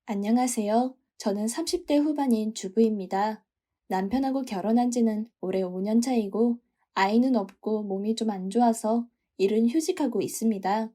안녕하세요. 저는 30대 후반인 주부입니다. 남편하고 결혼한 지는 올해 5년 차이고, 아이는 없고 몸이 좀 안 좋아서 일은 휴직하고 있습니다.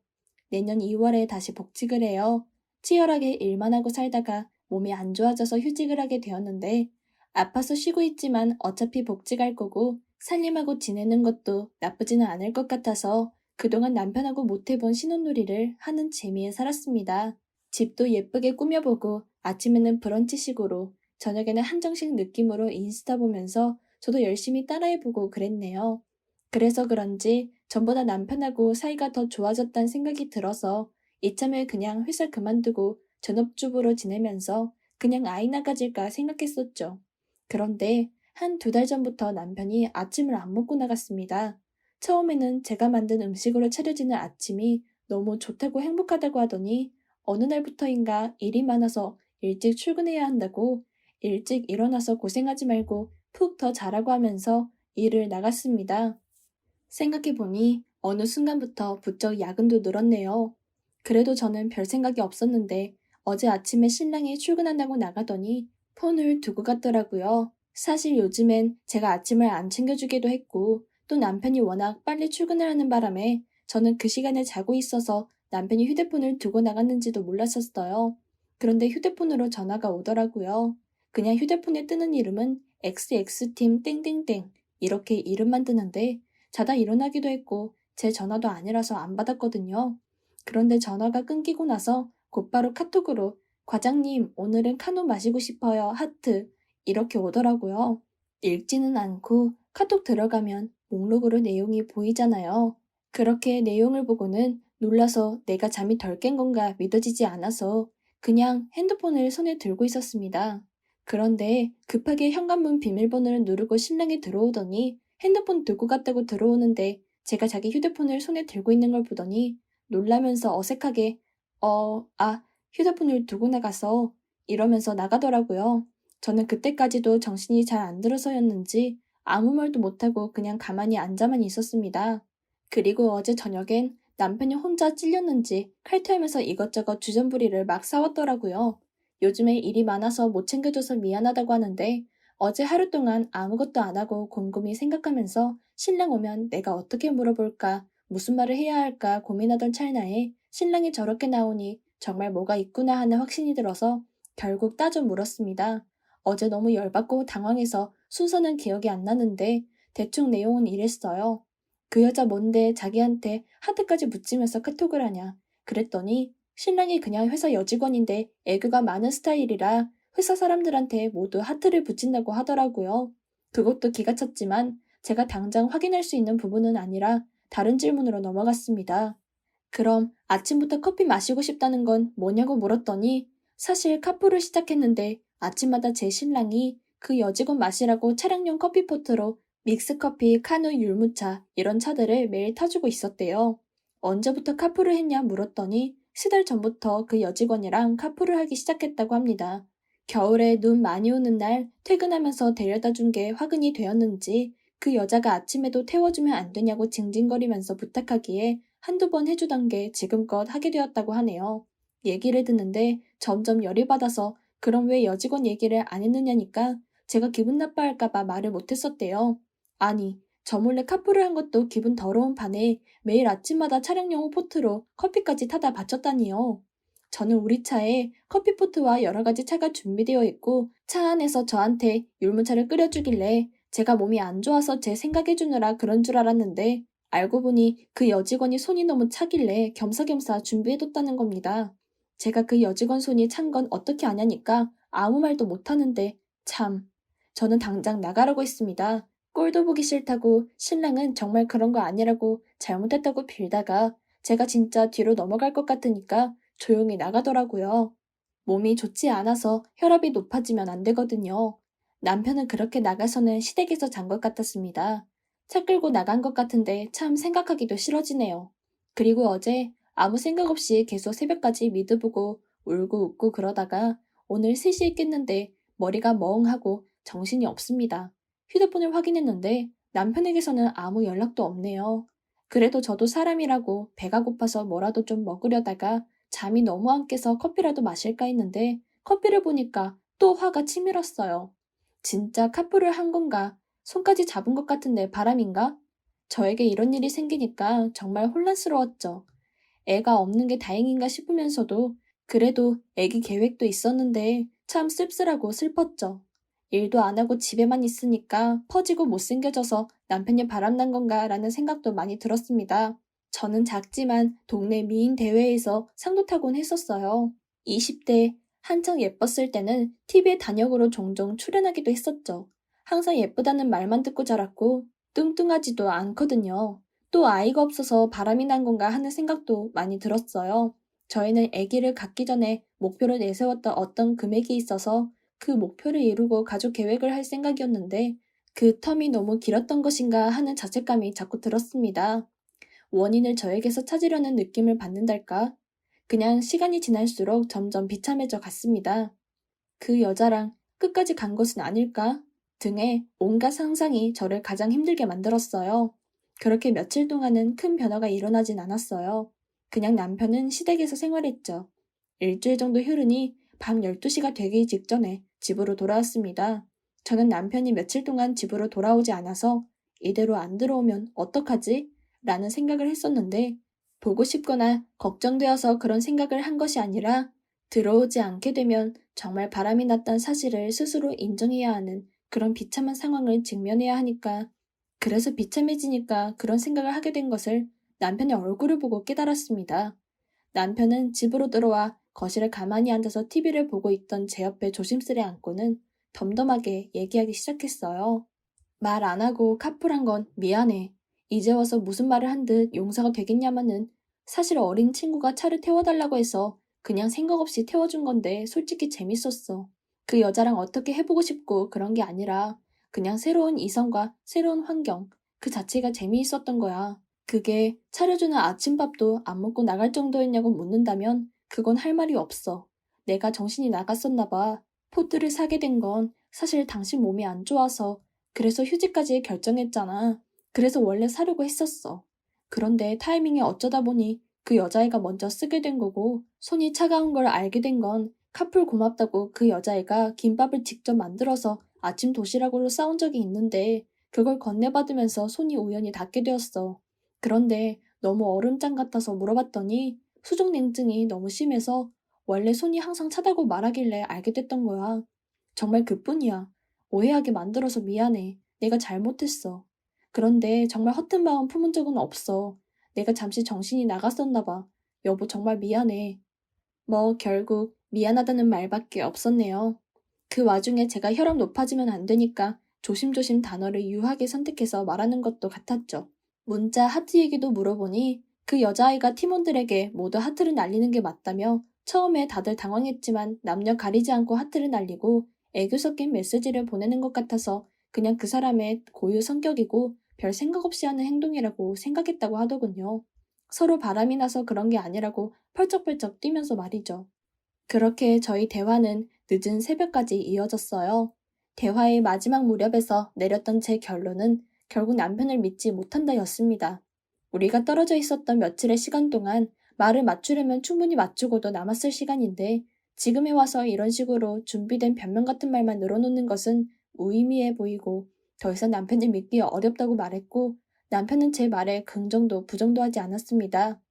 내년 2월에 다시 복직을 해요. 치열하게 일만 하고 살다가 몸이 안 좋아져서 휴직을 하게 되었는데, 아파서 쉬고 있지만 어차피 복직할 거고, 살림하고 지내는 것도 나쁘지는 않을 것 같아서 그동안 남편하고 못 해본 신혼놀이를 하는 재미에 살았습니다. 집도 예쁘게 꾸며보고 아침에는 브런치식으로 저녁에는 한정식 느낌으로 인스타 보면서 저도 열심히 따라해보고 그랬네요. 그래서 그런지 전보다 남편하고 사이가 더 좋아졌다는 생각이 들어서 이참에 그냥 회사 그만두고 전업주부로 지내면서 그냥 아이나 가질까 생각했었죠. 그런데 한 두 달 전부터 남편이 아침을 안 먹고 나갔습니다. 처음에는 제가 만든 음식으로 차려지는 아침이 너무 좋다고 행복하다고 하더니 어느 날부터인가 일이 많아서 일찍 출근해야 한다고 일찍 일어나서 고생하지 말고 푹 더 자라고 하면서 일을 나갔습니다. 생각해보니 어느 순간부터 부쩍 야근도 늘었네요. 그래도 저는 별 생각이 없었는데 어제 아침에 신랑이 출근한다고 나가더니 폰을 두고 갔더라고요. 사실 요즘엔 제가 아침을 안 챙겨주기도 했고 또 남편이 워낙 빨리 출근을 하는 바람에 저는 그 시간에 자고 있어서 남편이 휴대폰을 두고 나갔는지도 몰랐었어요. 그런데 휴대폰으로 전화가 오더라고요. 그냥 휴대폰에 뜨는 이름은 XX팀 땡땡땡 이렇게 이름만 뜨는데 자다 일어나기도 했고 제 전화도 아니라서 안 받았거든요. 그런데 전화가 끊기고 나서 곧바로 카톡으로 과장님, 오늘은 카누 마시고 싶어요. 하트. 이렇게 오더라고요. 읽지는 않고 카톡 들어가면 목록으로 내용이 보이잖아요. 그렇게 내용을 보고는 놀라서 내가 잠이 덜 깬 건가 믿어지지 않아서 그냥 핸드폰을 손에 들고 있었습니다. 그런데 급하게 현관문 비밀번호를 누르고 신랑이 들어오더니 핸드폰 두고 갔다고 들어오는데 제가 자기 휴대폰을 손에 들고 있는 걸 보더니 놀라면서 어색하게 휴대폰을 두고 나가서 이러면서 나가더라고요. 저는 그때까지도 정신이 잘 안 들어서였는지 아무 말도 못하고 그냥 가만히 앉아만 있었습니다. 그리고 어제 저녁엔 남편이 혼자 찔렸는지 칼퇴하면서 이것저것 주전부리를 막 사왔더라고요. 요즘에 일이 많아서 못 챙겨줘서 미안하다고 하는데 어제 하루 동안 아무것도 안 하고 곰곰이 생각하면서 신랑 오면 내가 어떻게 물어볼까, 무슨 말을 해야 할까 고민하던 찰나에 신랑이 저렇게 나오니 정말 뭐가 있구나 하는 확신이 들어서 결국 따져 물었습니다. 어제 너무 열받고 당황해서 순서는 기억이 안 나는데 대충 내용은 이랬어요. 그 여자 뭔데 자기한테 하트까지 묻히면서 카톡을 하냐. 그랬더니 신랑이 그냥 회사 여직원인데 애교가 많은 스타일이라 회사 사람들한테 모두 하트를 붙인다고 하더라고요. 그것도 기가 찼지만 제가 당장 확인할 수 있는 부분은 아니라 다른 질문으로 넘어갔습니다. 그럼 아침부터 커피 마시고 싶다는 건 뭐냐고 물었더니 사실 카푸를 시작했는데 아침마다 제 신랑이 그 여직원 마시라고 차량용 커피포트로 믹스커피, 카누, 율무차 이런 차들을 매일 타주고 있었대요. 언제부터 카푸를 했냐 물었더니 3달 전부터 그 여직원이랑 카푸를 하기 시작했다고 합니다. 겨울에 눈 많이 오는 날 퇴근하면서 데려다 준 게 화근이 되었는지 그 여자가 아침에도 태워주면 안 되냐고 징징거리면서 부탁하기에 한두 번 해주던 게 지금껏 하게 되었다고 하네요. 얘기를 듣는데 점점 열이 받아서 그럼 왜 여직원 얘기를 안 했느냐니까 제가 기분 나빠할까봐 말을 못했었대요. 아니, 저 몰래 카풀을 한 것도 기분 더러운 판에 매일 아침마다 차량용 포트로 커피까지 타다 바쳤다니요. 저는 우리 차에 커피포트와 여러 가지 차가 준비되어 있고 차 안에서 저한테 율무차를 끓여주길래 제가 몸이 안 좋아서 제 생각해주느라 그런 줄 알았는데 알고 보니 그 여직원이 손이 너무 차길래 겸사겸사 준비해뒀다는 겁니다. 제가 그 여직원 손이 찬 건 어떻게 아냐니까 아무 말도 못하는데 참. 저는 당장 나가라고 했습니다. 꼴도 보기 싫다고 신랑은 정말 그런 거 아니라고 잘못했다고 빌다가 제가 진짜 뒤로 넘어갈 것 같으니까 조용히 나가더라고요. 몸이 좋지 않아서 혈압이 높아지면 안 되거든요. 남편은 그렇게 나가서는 시댁에서 잔 것 같았습니다. 차 끌고 나간 것 같은데 참 생각하기도 싫어지네요. 그리고 어제 아무 생각 없이 계속 새벽까지 미드 보고 울고 웃고 그러다가 오늘 3시에 깼는데 머리가 멍하고 정신이 없습니다. 휴대폰을 확인했는데 남편에게서는 아무 연락도 없네요. 그래도 저도 사람이라고 배가 고파서 뭐라도 좀 먹으려다가 잠이 너무 안 깨서 커피라도 마실까 했는데 커피를 보니까 또 화가 치밀었어요. 진짜 카풀을 한 건가? 손까지 잡은 것 같은데 바람인가? 저에게 이런 일이 생기니까 정말 혼란스러웠죠. 애가 없는 게 다행인가 싶으면서도 그래도 애기 계획도 있었는데 참 씁쓸하고 슬펐죠. 일도 안 하고 집에만 있으니까 퍼지고 못생겨져서 남편이 바람난 건가 라는 생각도 많이 들었습니다. 저는 작지만 동네 미인 대회에서 상도 타곤 했었어요. 20대 한창 예뻤을 때는 TV에 단역으로 종종 출연하기도 했었죠. 항상 예쁘다는 말만 듣고 자랐고 뚱뚱하지도 않거든요. 또 아이가 없어서 바람이 난 건가 하는 생각도 많이 들었어요. 저희는 아기를 갖기 전에 목표를 내세웠던 어떤 금액이 있어서 그 목표를 이루고 가족 계획을 할 생각이었는데 그 텀이 너무 길었던 것인가 하는 자책감이 자꾸 들었습니다. 원인을 저에게서 찾으려는 느낌을 받는달까? 그냥 시간이 지날수록 점점 비참해져 갔습니다. 그 여자랑 끝까지 간 것은 아닐까? 등의 온갖 상상이 저를 가장 힘들게 만들었어요. 그렇게 며칠 동안은 큰 변화가 일어나진 않았어요. 그냥 남편은 시댁에서 생활했죠. 일주일 정도 흐르니 밤 12시가 되기 직전에 집으로 돌아왔습니다. 저는 남편이 며칠 동안 집으로 돌아오지 않아서 이대로 안 들어오면 어떡하지? 라는 생각을 했었는데 보고 싶거나 걱정되어서 그런 생각을 한 것이 아니라 들어오지 않게 되면 정말 바람이 났다는 사실을 스스로 인정해야 하는 그런 비참한 상황을 직면해야 하니까 그래서 비참해지니까 그런 생각을 하게 된 것을 남편의 얼굴을 보고 깨달았습니다. 남편은 집으로 들어와 거실에 가만히 앉아서 TV를 보고 있던 제 옆에 조심스레 앉고는 덤덤하게 얘기하기 시작했어요. 말 안 하고 카풀한 건 미안해. 이제 와서 무슨 말을 한 듯 용서가 되겠냐마는 사실 어린 친구가 차를 태워달라고 해서 그냥 생각 없이 태워준 건데 솔직히 재밌었어. 그 여자랑 어떻게 해보고 싶고 그런 게 아니라 그냥 새로운 이성과 새로운 환경 그 자체가 재미있었던 거야. 그게 차려주는 아침밥도 안 먹고 나갈 정도였냐고 묻는다면 그건 할 말이 없어. 내가 정신이 나갔었나 봐. 포드를 사게 된 건 사실 당신 몸이 안 좋아서 그래서 휴직까지 결정했잖아. 그래서 원래 사려고 했었어. 그런데 타이밍에 어쩌다 보니 그 여자애가 먼저 쓰게 된 거고 손이 차가운 걸 알게 된 건 카풀 고맙다고 그 여자애가 김밥을 직접 만들어서 아침 도시락으로 싸온 적이 있는데 그걸 건네받으면서 손이 우연히 닿게 되었어. 그런데 너무 얼음장 같아서 물어봤더니 수족 냉증이 너무 심해서 원래 손이 항상 차다고 말하길래 알게 됐던 거야. 정말 그뿐이야. 오해하게 만들어서 미안해. 내가 잘못했어. 그런데 정말 허튼 마음 품은 적은 없어. 내가 잠시 정신이 나갔었나 봐. 여보 정말 미안해. 뭐 결국 미안하다는 말밖에 없었네요. 그 와중에 제가 혈압 높아지면 안 되니까 조심조심 단어를 유하게 선택해서 말하는 것도 같았죠. 문자 하트 얘기도 물어보니 그 여자아이가 팀원들에게 모두 하트를 날리는 게 맞다며 처음에 다들 당황했지만 남녀 가리지 않고 하트를 날리고 애교 섞인 메시지를 보내는 것 같아서 그냥 그 사람의 고유 성격이고 별 생각 없이 하는 행동이라고 생각했다고 하더군요. 서로 바람이 나서 그런 게 아니라고 펄쩍펄쩍 뛰면서 말이죠. 그렇게 저희 대화는 늦은 새벽까지 이어졌어요. 대화의 마지막 무렵에서 내렸던 제 결론은 결국 남편을 믿지 못한다였습니다. 우리가 떨어져 있었던 며칠의 시간 동안 말을 맞추려면 충분히 맞추고도 남았을 시간인데 지금에 와서 이런 식으로 준비된 변명 같은 말만 늘어놓는 것은 무의미해 보이고 더 이상 남편을 믿기 어렵다고 말했고 남편은 제 말에 긍정도 부정도 하지 않았습니다.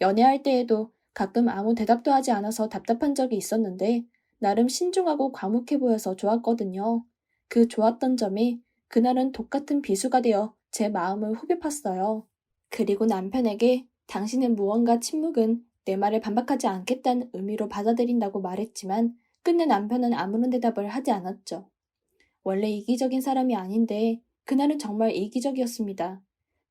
연애할 때에도 가끔 아무 대답도 하지 않아서 답답한 적이 있었는데 나름 신중하고 과묵해 보여서 좋았거든요. 그 좋았던 점이 그날은 독같은 비수가 되어 제 마음을 후벼 팠어요. 그리고 남편에게 당신의 무언가 침묵은 내 말을 반박하지 않겠다는 의미로 받아들인다고 말했지만 끝내 남편은 아무런 대답을 하지 않았죠. 원래 이기적인 사람이 아닌데 그날은 정말 이기적이었습니다.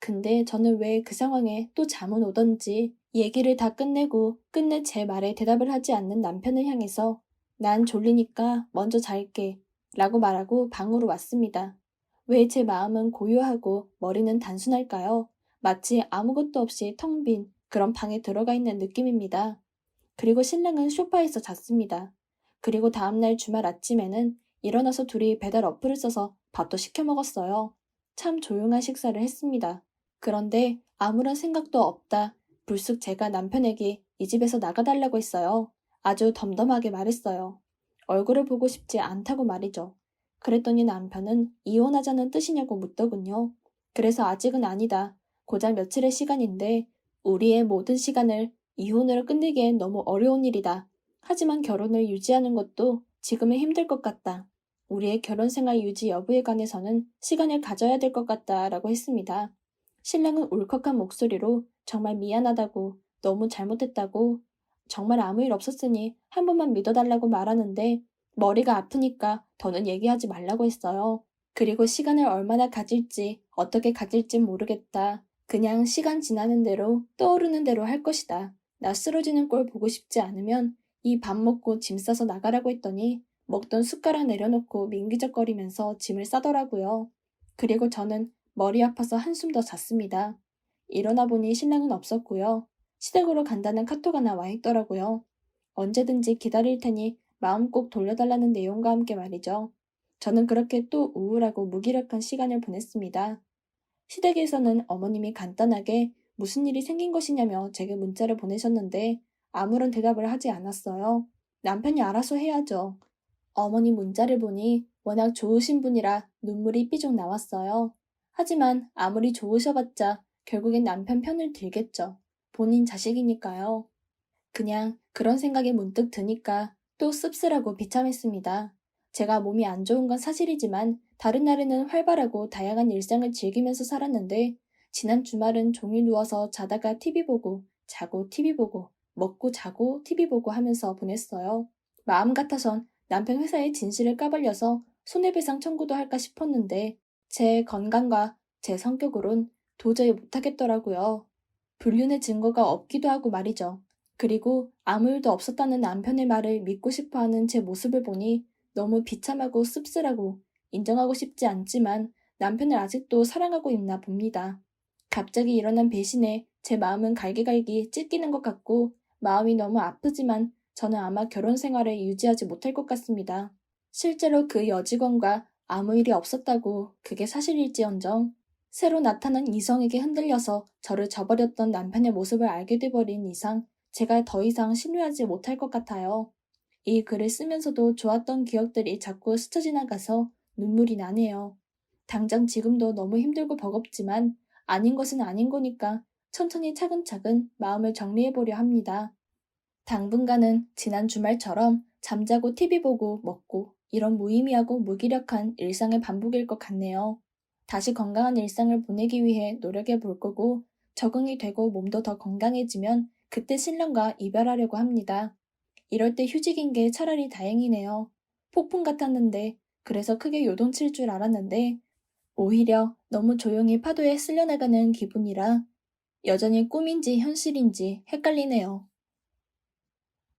근데 저는 왜 그 상황에 또 잠은 오던지 얘기를 다 끝내고 끝내 제 말에 대답을 하지 않는 남편을 향해서 난 졸리니까 먼저 잘게 라고 말하고 방으로 왔습니다. 왜 제 마음은 고요하고 머리는 단순할까요? 마치 아무것도 없이 텅 빈 그런 방에 들어가 있는 느낌입니다. 그리고 신랑은 소파에서 잤습니다. 그리고 다음날 주말 아침에는 일어나서 둘이 배달 어플을 써서 밥도 시켜 먹었어요. 참 조용한 식사를 했습니다. 그런데 아무런 생각도 없다. 불쑥 제가 남편에게 이 집에서 나가달라고 했어요. 아주 덤덤하게 말했어요. 얼굴을 보고 싶지 않다고 말이죠. 그랬더니 남편은 이혼하자는 뜻이냐고 묻더군요. 그래서 아직은 아니다. 고작 며칠의 시간인데 우리의 모든 시간을 이혼으로 끝내기엔 너무 어려운 일이다. 하지만 결혼을 유지하는 것도 지금은 힘들 것 같다. 우리의 결혼 생활 유지 여부에 관해서는 시간을 가져야 될 것 같다라고 했습니다. 신랑은 울컥한 목소리로 정말 미안하다고, 너무 잘못했다고, 정말 아무 일 없었으니 한 번만 믿어달라고 말하는데 머리가 아프니까 더는 얘기하지 말라고 했어요. 그리고 시간을 얼마나 가질지, 어떻게 가질지 모르겠다. 그냥 시간 지나는 대로, 떠오르는 대로 할 것이다. 나 쓰러지는 꼴 보고 싶지 않으면 이 밥 먹고 짐 싸서 나가라고 했더니 먹던 숟가락 내려놓고 민기적거리면서 짐을 싸더라고요. 그리고 저는 머리 아파서 한숨 더 잤습니다. 일어나 보니 신랑은 없었고요. 시댁으로 간다는 카톡 하나 와 있더라고요. 언제든지 기다릴 테니 마음 꼭 돌려달라는 내용과 함께 말이죠. 저는 그렇게 또 우울하고 무기력한 시간을 보냈습니다. 시댁에서는 어머님이 간단하게 무슨 일이 생긴 것이냐며 제게 문자를 보내셨는데 아무런 대답을 하지 않았어요. 남편이 알아서 해야죠. 어머니 문자를 보니 워낙 좋으신 분이라 눈물이 삐죽 나왔어요. 하지만 아무리 좋으셔봤자 결국엔 남편 편을 들겠죠. 본인 자식이니까요. 그냥 그런 생각이 문득 드니까 또 씁쓸하고 비참했습니다. 제가 몸이 안 좋은 건 사실이지만 다른 날에는 활발하고 다양한 일상을 즐기면서 살았는데 지난 주말은 종일 누워서 자다가 TV 보고 자고 TV 보고 먹고 자고 TV 보고 하면서 보냈어요. 마음 같아선 남편 회사에 진실을 까발려서 손해배상 청구도 할까 싶었는데 제 건강과 제 성격으론 도저히 못하겠더라고요. 불륜의 증거가 없기도 하고 말이죠. 그리고 아무 일도 없었다는 남편의 말을 믿고 싶어하는 제 모습을 보니 너무 비참하고 씁쓸하고 인정하고 싶지 않지만 남편을 아직도 사랑하고 있나 봅니다. 갑자기 일어난 배신에 제 마음은 갈기갈기 찢기는 것 같고 마음이 너무 아프지만 저는 아마 결혼 생활을 유지하지 못할 것 같습니다. 실제로 그 여직원과 아무 일이 없었다고 그게 사실일지언정 새로 나타난 이성에게 흔들려서 저를 저버렸던 남편의 모습을 알게 돼버린 이상 제가 더 이상 신뢰하지 못할 것 같아요. 이 글을 쓰면서도 좋았던 기억들이 자꾸 스쳐 지나가서 눈물이 나네요. 당장 지금도 너무 힘들고 버겁지만 아닌 것은 아닌 거니까 천천히 차근차근 마음을 정리해보려 합니다. 당분간은 지난 주말처럼 잠자고 TV 보고 먹고 이런 무의미하고 무기력한 일상의 반복일 것 같네요. 다시 건강한 일상을 보내기 위해 노력해 볼 거고 적응이 되고 몸도 더 건강해지면 그때 신랑과 이별하려고 합니다. 이럴 때 휴직인 게 차라리 다행이네요. 폭풍 같았는데 그래서 크게 요동칠 줄 알았는데 오히려 너무 조용히 파도에 쓸려나가는 기분이라 여전히 꿈인지 현실인지 헷갈리네요.